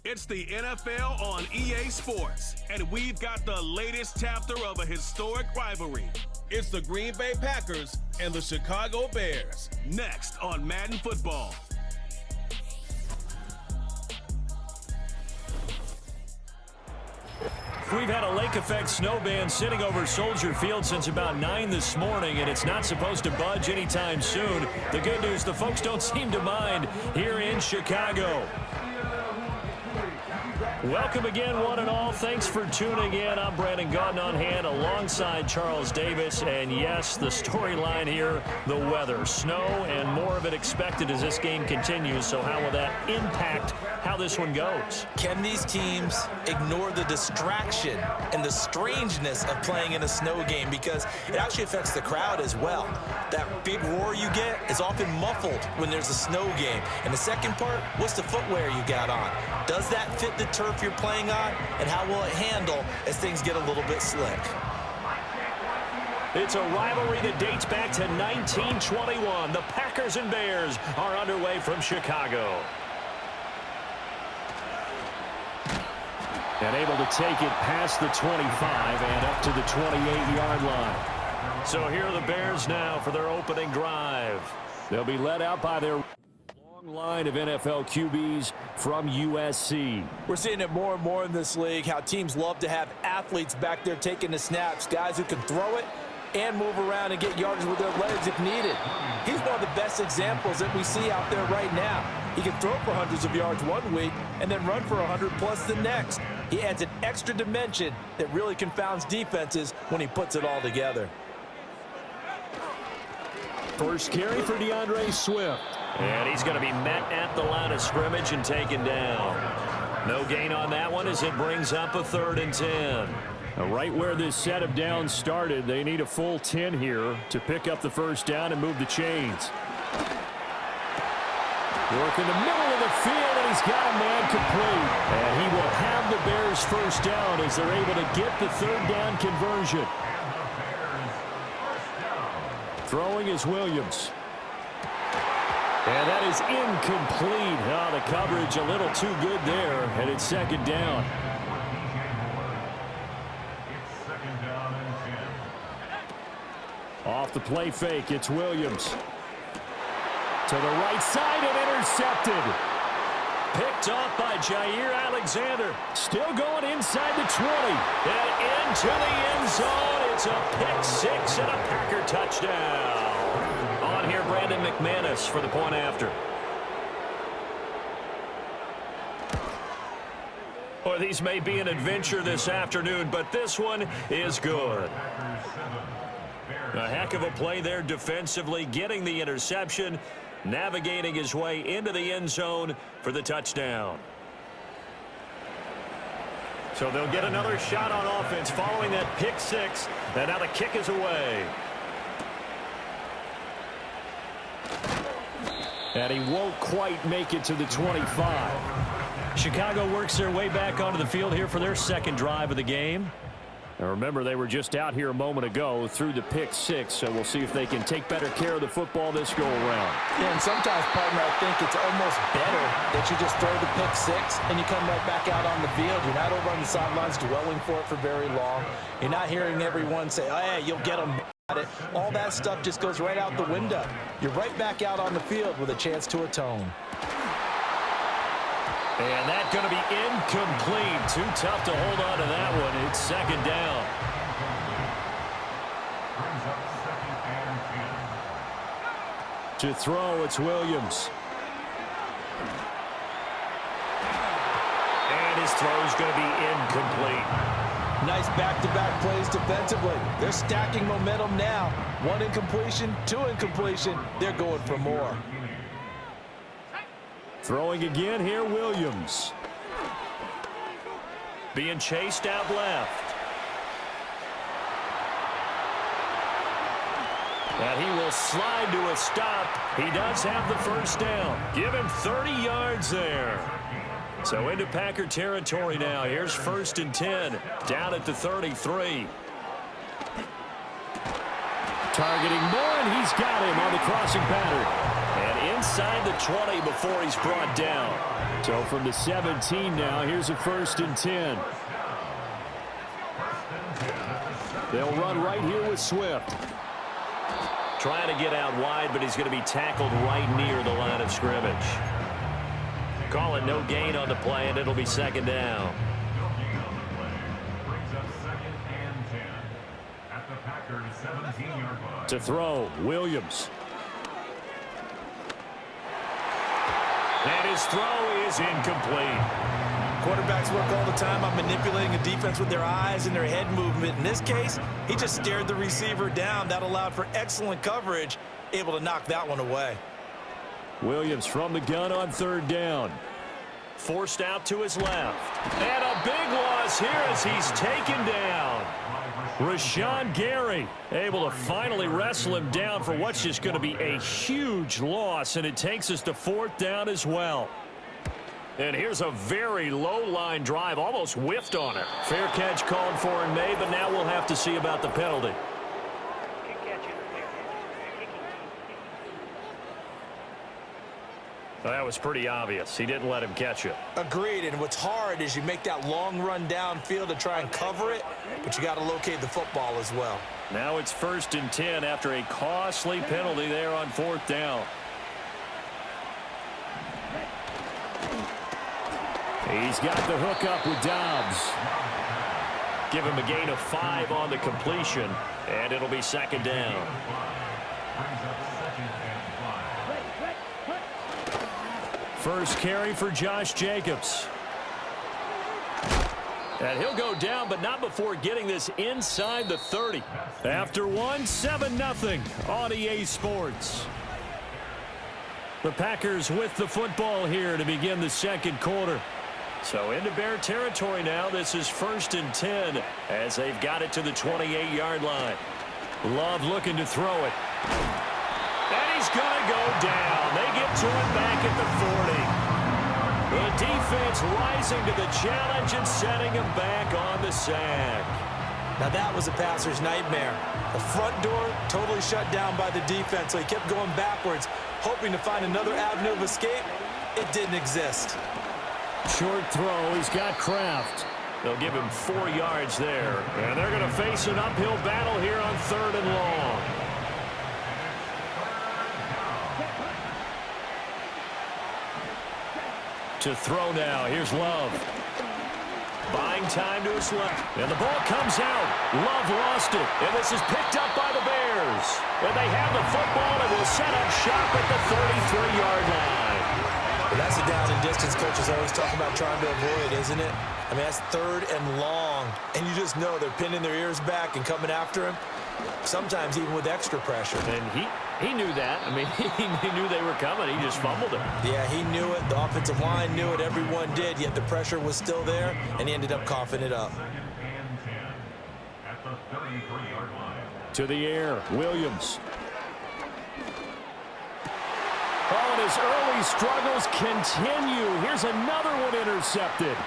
It's the NFL on EA Sports, and we've got the latest chapter of a historic rivalry. It's the Green Bay Packers and the Chicago Bears, next on Madden Football. We've had a lake effect snow band sitting over Soldier Field since about 9 this morning, and it's not supposed to budge anytime soon. The good news, the folks don't seem to mind here in Chicago. Welcome again, one and all. Thanks for tuning in. I'm Brandon Gaudin on hand alongside Charles Davis. And yes, the storyline here, the weather. Snow and more of it expected as this game continues. So how will that impact how this one goes? Can these teams ignore the distraction and the strangeness of playing in a snow game? Because it actually affects the crowd as well. That big roar you get is often muffled when there's a snow game. And the second part, what's the footwear you got on? Does that fit the turf you're playing on? And how will it handle as things get a little bit slick? It's a rivalry that dates back to 1921. The Packers and Bears are underway from Chicago. And able to take it past the 25 and up to the 28-yard line. So here are the Bears now for their opening drive. They'll be led out by their long line of NFL QBs from USC. We're seeing it more and more in this league, how teams love to have athletes back there taking the snaps, guys who can throw it and move around and get yardage with their legs if needed. He's one of the best examples that we see out there right now. He can throw for hundreds of yards one week and then run for 100+ the next. He adds an extra dimension that really confounds defenses when he puts it all together. First carry for DeAndre Swift. And he's going to be met at the line of scrimmage and taken down. No gain on that one as it brings up a 3rd and 10. Right where this set of downs started, they need a full 10 here to pick up the first down and move the chains. Work in the middle of the field, and he's got a man complete. And he will have the Bears first down as they're able to get the 3rd down conversion. Throwing is Williams. And that is incomplete. Oh, the coverage a little too good there, and it's 2nd down. Off the play fake, it's Williams. To the right side and intercepted. Picked off by Jair Alexander. Still going inside the 20. And into the end zone. It's a pick 6 and a Packer touchdown. On here, Brandon McManus for the point after. Or these may be an adventure this afternoon, but this one is good. A heck of a play there defensively, getting the interception, navigating his way into the end zone for the touchdown. So they'll get another shot on offense following that pick 6, and now the kick is away. And he won't quite make it to the 25. Chicago works their way back onto the field here for their 2nd drive of the game. Now remember, they were just out here a moment ago through the pick 6, so we'll see if they can take better care of the football this go-around. Yeah, and sometimes, partner, I think it's almost better that you just throw the pick 6 and you come right back out on the field. You're not over on the sidelines dwelling for it for very long. You're not hearing everyone say, oh, yeah, you'll get them. All that stuff just goes right out the window. You're right back out on the field with a chance to atone. And that's going to be incomplete. Too tough to hold on to that one. It's 2nd down. To throw, it's Williams. And his throw is going to be incomplete. Nice back-to-back plays defensively. They're stacking momentum now. 1 incompletion, 2 incompletion. They're going for more. Throwing again here, Williams. Being chased out left. And he will slide to a stop. He does have the first down. Give him 30 yards there. So into Packer territory now. Here's 1st and 10. Down at the 33. Targeting Moore, and he's got him on the crossing pattern. And inside the 20 before he's brought down. So from the 17 now, here's a 1st and 10. They'll run right here with Swift. Trying to get out wide, but he's going to be tackled right near the line of scrimmage. Call it no gain on the play, and it'll be 2nd down. To throw, Williams. And his throw is incomplete. Quarterbacks work all the time on manipulating a defense with their eyes and their head movement. In this case, he just stared the receiver down. That allowed for excellent coverage, able to knock that one away. Williams from the gun on 3rd down. Forced out to his left. And a big loss here as he's taken down. Rashawn Gary able to finally wrestle him down for what's just going to be a huge loss, and it takes us to 4th down as well. And here's a very low-line drive, almost whiffed on it. Fair catch called for and made, but now we'll have to see about the penalty. Well, that was pretty obvious. He didn't let him catch it. Agreed, and what's hard is you make that long run downfield to try and cover it, but you got to locate the football as well. Now it's 1st and 10 after a costly penalty there on 4th down. He's got the hook up with Dobbs. Give him a gain of 5 on the completion, and it'll be 2nd down. First carry for Josh Jacobs. And he'll go down, but not before getting this inside the 30. After 7-0 on EA Sports. The Packers with the football here to begin the 2nd quarter. So into Bear territory now. This is 1st and 10 as they've got it to the 28-yard line. Love looking to throw it. And he's going to go down. They get to him back at the 40. The defense rising to the challenge and setting him back on the sack. Now that was a passer's nightmare. The front door totally shut down by the defense, so he kept going backwards, hoping to find another avenue of escape. It didn't exist. Short throw. He's got Kraft. They'll give him 4 yards there. And they're going to face an uphill battle here on 3rd and long. To throw now. Here's Love. Buying time to his left. And the ball comes out. Love lost it. And this is picked up by the Bears. And they have the football and will set up shop at the 33-yard line. Well, that's a down and distance coaches always talk about trying to avoid, isn't it? I mean, that's 3rd and long. And you just know they're pinning their ears back and coming after him, sometimes even with extra pressure. And he knew that. I mean, he knew they were coming. He just fumbled it. Yeah, he knew it. The offensive line knew it. Everyone did, yet the pressure was still there, and he ended up coughing it up. To the air, Williams. Oh, and his early struggles continue. Here's another one intercepted.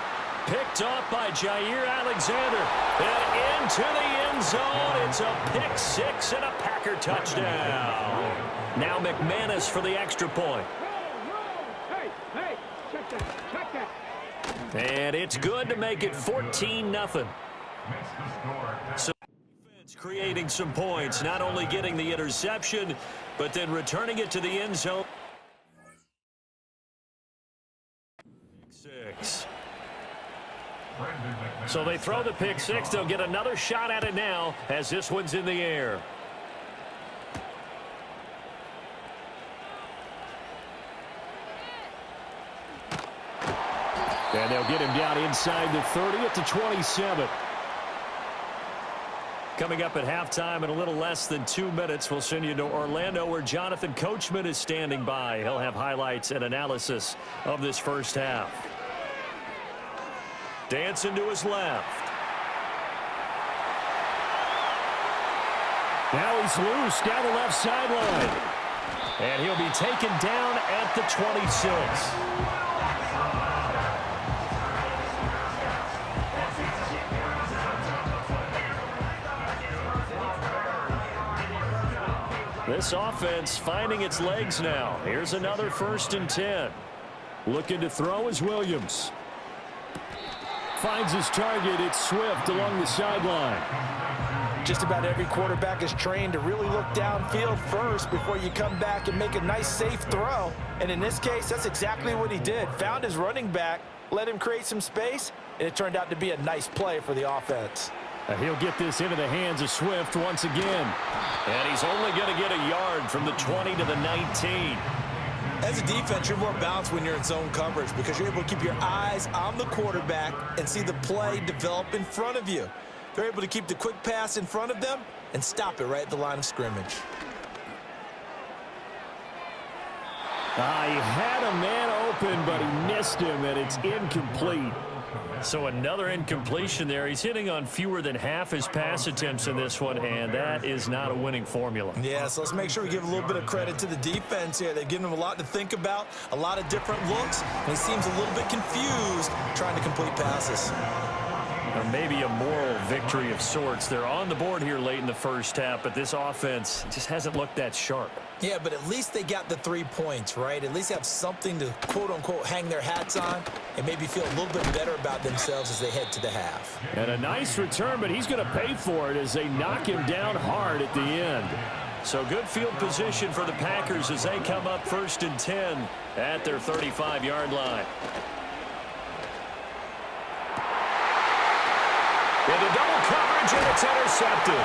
Picked off by Jair Alexander. And into the end zone. It's a pick 6 and a Packer touchdown. Now McManus for the extra point. Hey, check that. And it's good to make it 14-0. So defense creating some points, not only getting the interception, but then returning it to the end zone. 6. So they throw the pick 6. They'll get another shot at it now as this one's in the air. And they'll get him down inside the 30 at the 27. Coming up at halftime in a little less than 2 minutes, we'll send you to Orlando where Jonathan Coachman is standing by. He'll have highlights and analysis of this first half. Dancing to his left. Now he's loose down the left sideline. And he'll be taken down at the 26. This offense finding its legs now. Here's another 1st and 10. Looking to throw is Williams. Finds his target. It's Swift along the sideline. Just about every quarterback is trained to really look downfield first before you come back and make a nice, safe throw. And in this case, that's exactly what he did. Found his running back, let him create some space, and it turned out to be a nice play for the offense. He'll get this into the hands of Swift once again. And he's only going to get a yard from the 20 to the 19. As a defense, you're more balanced when you're in zone coverage because you're able to keep your eyes on the quarterback and see the play develop in front of you. They're able to keep the quick pass in front of them and stop it right at the line of scrimmage. He had a man open, but he missed him, and it's incomplete. So another incompletion there. He's hitting on fewer than half his pass attempts in this one, and that is not a winning formula. Yeah, so let's make sure we give a little bit of credit to the defense here. They've given him a lot to think about, a lot of different looks, and he seems a little bit confused trying to complete passes. Or maybe a moral victory of sorts. They're on the board here late in the first half, but this offense just hasn't looked that sharp. Yeah, but at least they got the 3 points, right? At least have something to, quote-unquote, hang their hats on and maybe feel a little bit better about themselves as they head to the half. And a nice return, but he's going to pay for it as they knock him down hard at the end. So good field position for the Packers as they come up 1st and 10 at their 35-yard line. Into double coverage, and it's intercepted.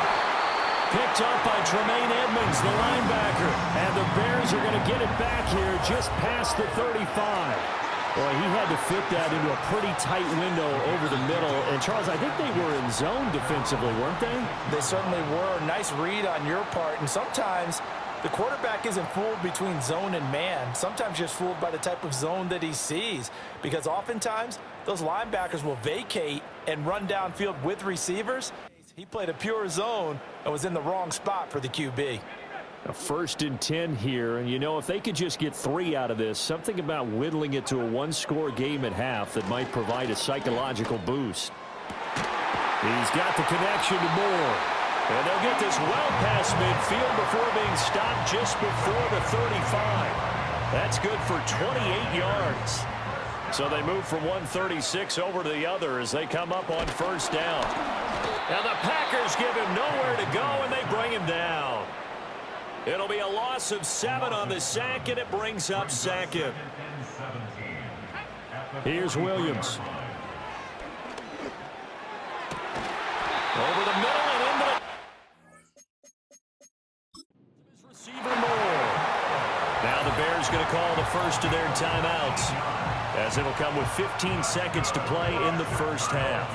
Picked up by Tremaine Edmonds, the linebacker. And the Bears are going to get it back here just past the 35. Boy, he had to fit that into a pretty tight window over the middle. And, Charles, I think they were in zone defensively, weren't they? They certainly were. Nice read on your part. And sometimes the quarterback isn't fooled between zone and man. Sometimes just fooled by the type of zone that he sees. Because oftentimes those linebackers will vacate and run downfield with receivers. He played a pure zone and was in the wrong spot for the QB. A 1st and 10 here, and you know, if they could just get 3 out of this, something about whittling it to a 1-score game at half that might provide a psychological boost. He's got the connection to Moore. And they'll get this well past midfield before being stopped just before the 35. That's good for 28 yards. So they move from 136 over to the other as they come up on 1st down. And the Packers give him nowhere to go, and they bring him down. It'll be a loss of 7 on the sack, and it brings up 2nd. Here's Williams. Over the middle and into the receiver Moore. Now the Bears going to call the first of their timeouts, as it'll come with 15 seconds to play in the first half.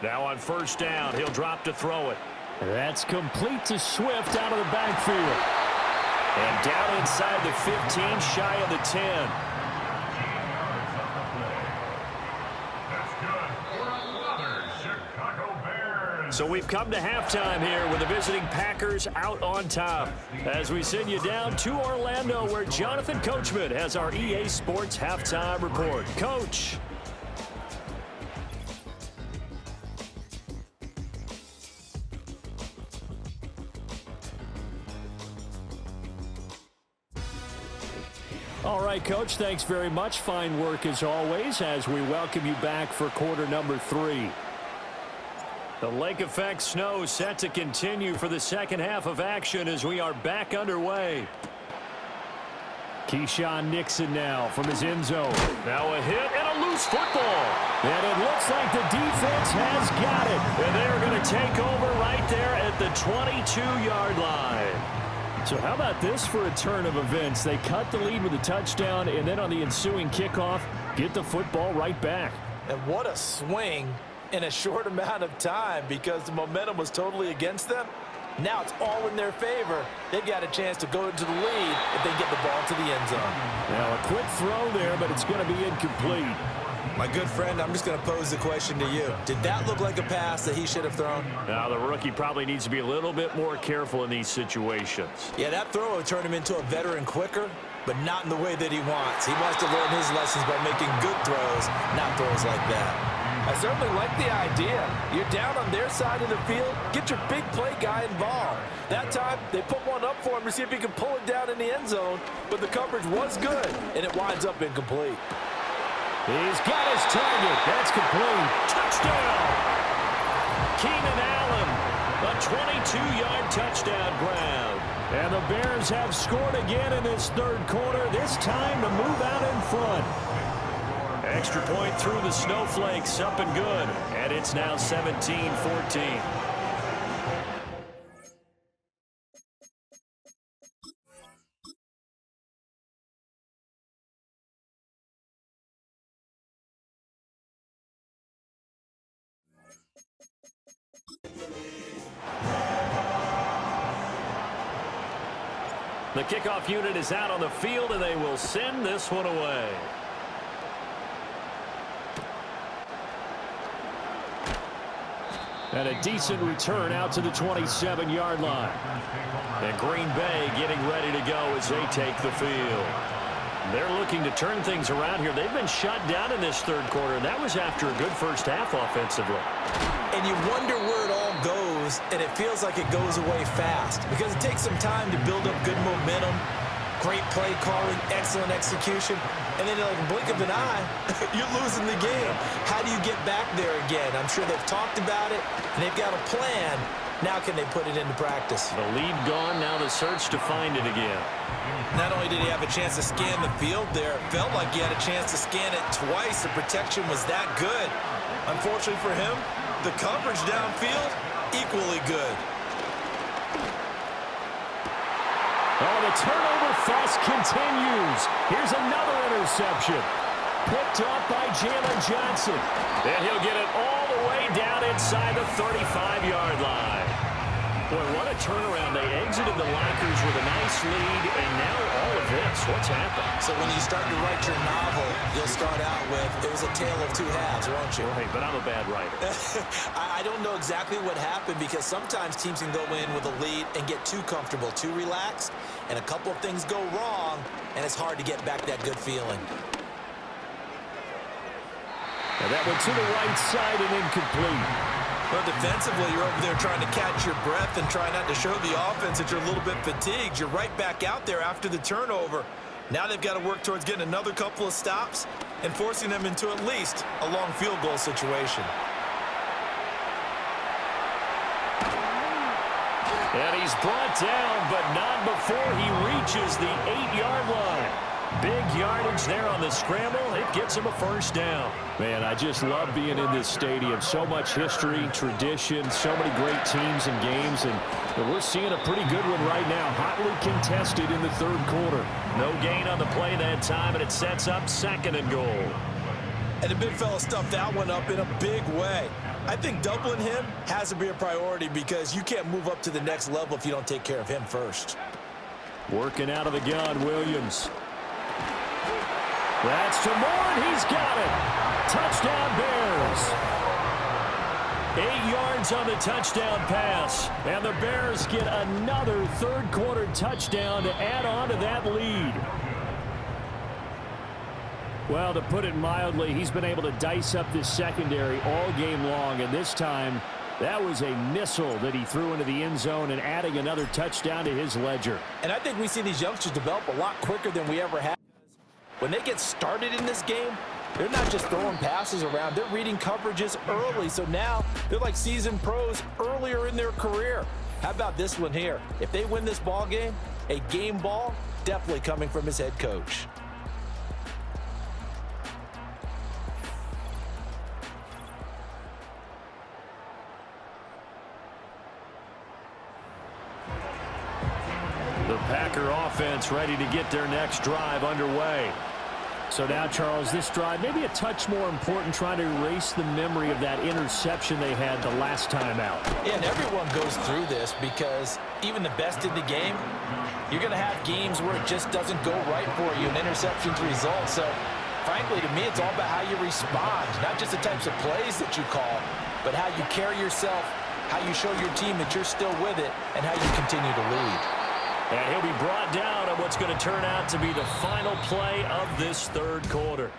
Now on 1st down, he'll drop to throw it. That's complete to Swift out of the backfield. And down inside the 15, shy of the 10. So we've come to halftime here with the visiting Packers out on top. As we send you down to Orlando, where Jonathan Coachman has our EA Sports halftime report. Coach. All right, Coach, thanks very much. Fine work as always as we welcome you back for quarter number 3. The lake effect snow set to continue for the second half of action as we are back underway. Keyshawn Nixon now from his end zone. Now a hit and a loose football. And it looks like the defense has got it. And they're going to take over right there at the 22-yard line. So how about this for a turn of events? They cut the lead with a touchdown, and then on the ensuing kickoff, get the football right back. And what a swing in a short amount of time, because the momentum was totally against them. Now it's all in their favor. They've got a chance to go into the lead if they get the ball to the end zone. Now a quick throw there, but it's going to be incomplete. My good friend, I'm just going to pose the question to you. Did that look like a pass that he should have thrown? Now, the rookie probably needs to be a little bit more careful in these situations. Yeah, that throw would turn him into a veteran quicker. but not in the way that he wants. He wants to learn his lessons by making good throws, not throws like that. I certainly like the idea. You're down on their side of the field, get your big play guy involved. That time, they put one up for him to see if he can pull it down in the end zone, but the coverage was good, and it winds up incomplete. He's got his target. That's complete. Touchdown! Keenan Allen, a 22-yard touchdown grab. And the Bears have scored again in this third quarter, this time to move out in front. Extra point through the snowflakes, up and good. And it's now 17-14. The kickoff unit is out on the field, and they will send this one away. And a decent return out to the 27-yard line. And Green Bay getting ready to go as they take the field. They're looking to turn things around here. They've been shut down in this third quarter, and that was after a good first half offensively. And you wonder where it all goes, and it feels like it goes away fast because it takes some time to build up good momentum, great play calling, excellent execution, and then like a blink of an eye, you're losing the game. How do you get back there again? I'm sure they've talked about it, and they've got a plan. Now can they put it into practice? The lead gone, now the search to find it again. Not only did he have a chance to scan the field there, it felt like he had a chance to scan it twice. The protection was that good. Unfortunately for him, the coverage downfield, equally good. Oh, the turnover fuss continues. Here's another interception. Picked up by Jalen Johnson. And he'll get it all the way down inside the 35-yard line. Boy, what a turnaround. They exited the lockers with a nice lead, and now all of this. What's happened? So when you start to write your novel, you'll start out with, it was a tale of two halves, won't you? Hey, but I'm a bad writer. I don't know exactly what happened because sometimes teams can go in with a lead and get too comfortable, too relaxed, and a couple of things go wrong, and it's hard to get back that good feeling. And that went to the right side and incomplete. Well, defensively, you're over there trying to catch your breath and try not to show the offense that you're a little bit fatigued. You're right back out there after the turnover. Now they've got to work towards getting another couple of stops and forcing them into at least a long field goal situation. And he's brought down, but not before he reaches the 8-yard line. Big yardage there on the scramble. It gets him a first down. Man, I just love being in this stadium. So much history, tradition, so many great teams and games, and we're seeing a pretty good one right now. Hotly contested in the third quarter. No gain on the play that time, and it sets up second and goal. And the big fella stuffed that one up in a big way. I think doubling him has to be a priority because you can't move up to the next level if you don't take care of him first. Working out of the gun, Williams. That's to Moore, and he's got it. Touchdown, Bears. 8 yards on the touchdown pass. And the Bears get another third-quarter touchdown to add on to that lead. Well, to put it mildly, he's been able to dice up this secondary all game long, and this time that was a missile that he threw into the end zone and adding another touchdown to his ledger. And I think we see these youngsters develop a lot quicker than we ever have. When they get started in this game, they're not just throwing passes around. They're reading coverages early. So now they're like seasoned pros earlier in their career. How about this one here? If they win this ball game, a game ball definitely coming from his head coach. The Packer offense ready to get their next drive underway. So now, Charles, this drive maybe a touch more important, trying to erase the memory of that interception they had the last time out. Yeah, and everyone goes through this because even the best in the game, you're going to have games where it just doesn't go right for you, and interceptions result. So, frankly, to me, it's all about how you respond, not just the types of plays that you call, but how you carry yourself, how you show your team that you're still with it, and how you continue to lead. And he'll be brought down on what's going to turn out to be the final play of this third quarter.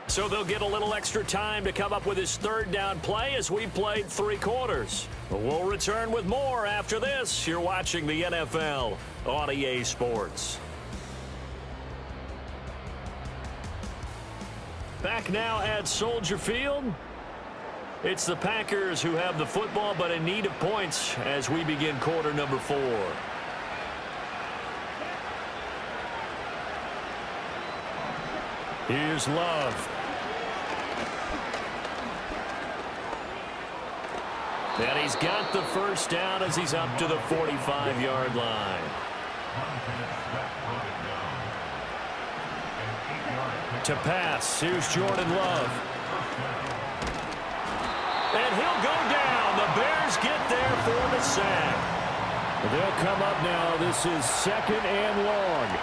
So they'll get a little extra time to come up with his third down play as we played 3 quarters. We'll return with more after this. You're watching the NFL on EA Sports. Back now at Soldier Field. It's the Packers who have the football but in need of points as we begin quarter number 4. Here's Love. And he's got the first down as he's up to the 45-yard line. To pass, here's Jordan Love. And he'll go down. The Bears get there for the sack. They'll come up now. This is 2nd and long.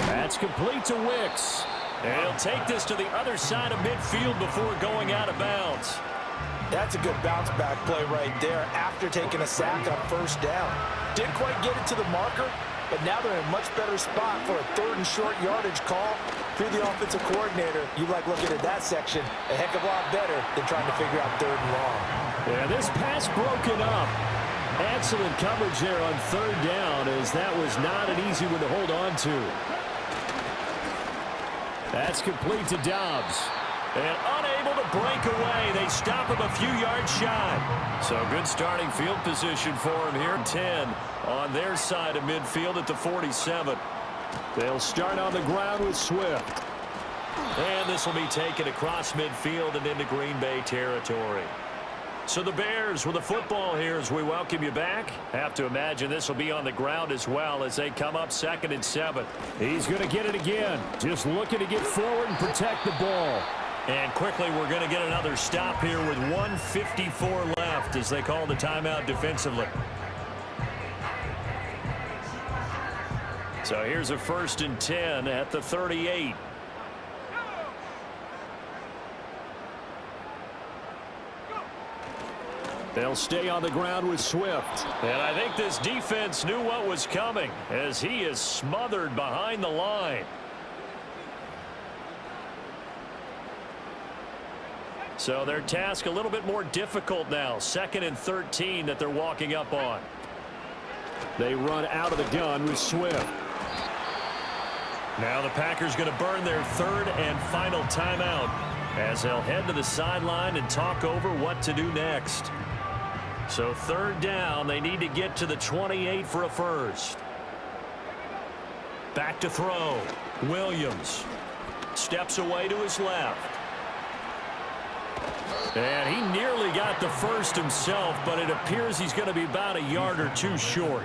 That's complete to Wicks. And he'll take this to the other side of midfield before going out of bounds. That's a good bounce back play right there after taking a sack on first down. Didn't quite get it to the marker, but now they're in a much better spot for a 3rd and short yardage call. Through the offensive coordinator, you like looking at that section a heck of a lot better than trying to figure out 3rd and long. Yeah, this pass broken up. Excellent coverage there on 3rd down, as that was not an easy one to hold on to. That's complete to Dobbs. And unable to break away. They stop him a few yards shy. So good starting field position for him here. 10 on their side of midfield at the 47. They'll start on the ground with Swift. And this will be taken across midfield and into Green Bay territory. So the Bears with the football here as we welcome you back. Have to imagine this will be on the ground as well as they come up 2nd and 7. He's going to get it again. Just looking to get forward and protect the ball. And quickly we're going to get another stop here with 1:54 left as they call the timeout defensively. So here's a 1st and 10 at the 38. They'll stay on the ground with Swift. And I think this defense knew what was coming as he is smothered behind the line. So their task a little bit more difficult now. 2nd and 13 that they're walking up on. They run out of the gun with Swift. Now the Packers going to burn their 3rd and final timeout as they'll head to the sideline and talk over what to do next. So 3rd down, they need to get to the 28 for a first. Back to throw. Williams steps away to his left. And he nearly got the first himself, but it appears he's going to be about a yard or 2 short.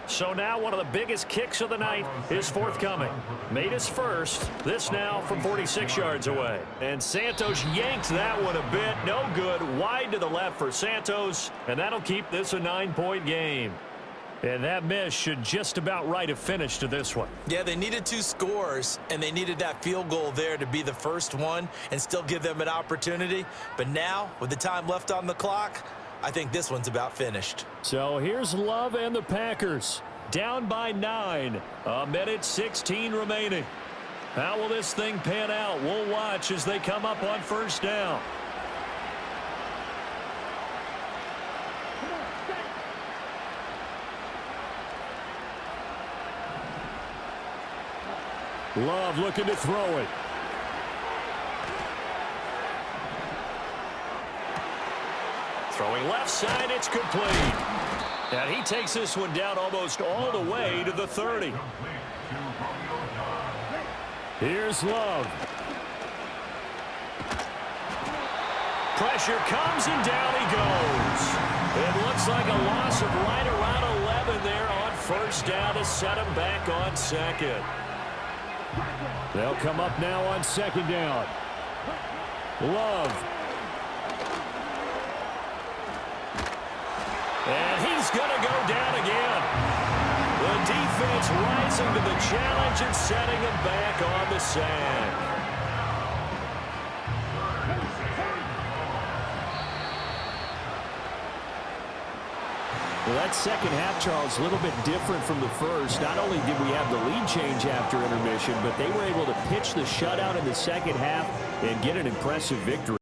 So now one of the biggest kicks of the night is forthcoming. Made his first. This now from 46 yards away. And Santos yanked that one a bit. No good. Wide to the left for Santos. And that'll keep this a 9-point game. And that miss should just about write a finish to this one. Yeah, they needed 2 scores, and they needed that field goal there to be the first one and still give them an opportunity. But now, with the time left on the clock, I think this one's about finished. So here's Love and the Packers. Down by 9. 1:16 remaining. How will this thing pan out? We'll watch as they come up on first down. Love looking to throw it. Throwing left side, it's complete. And he takes this one down almost all the way to the 30. Here's Love. Pressure comes and down he goes. It looks like a loss of right around 11 there on first down to set him back on 2nd. They'll come up now on 2nd down. Love. And he's going to go down again. The defense rising to the challenge and setting him back on the sack. Well, that second half, Charles, a little bit different from the first. Not only did we have the lead change after intermission, but they were able to pitch the shutout in the second half and get an impressive victory.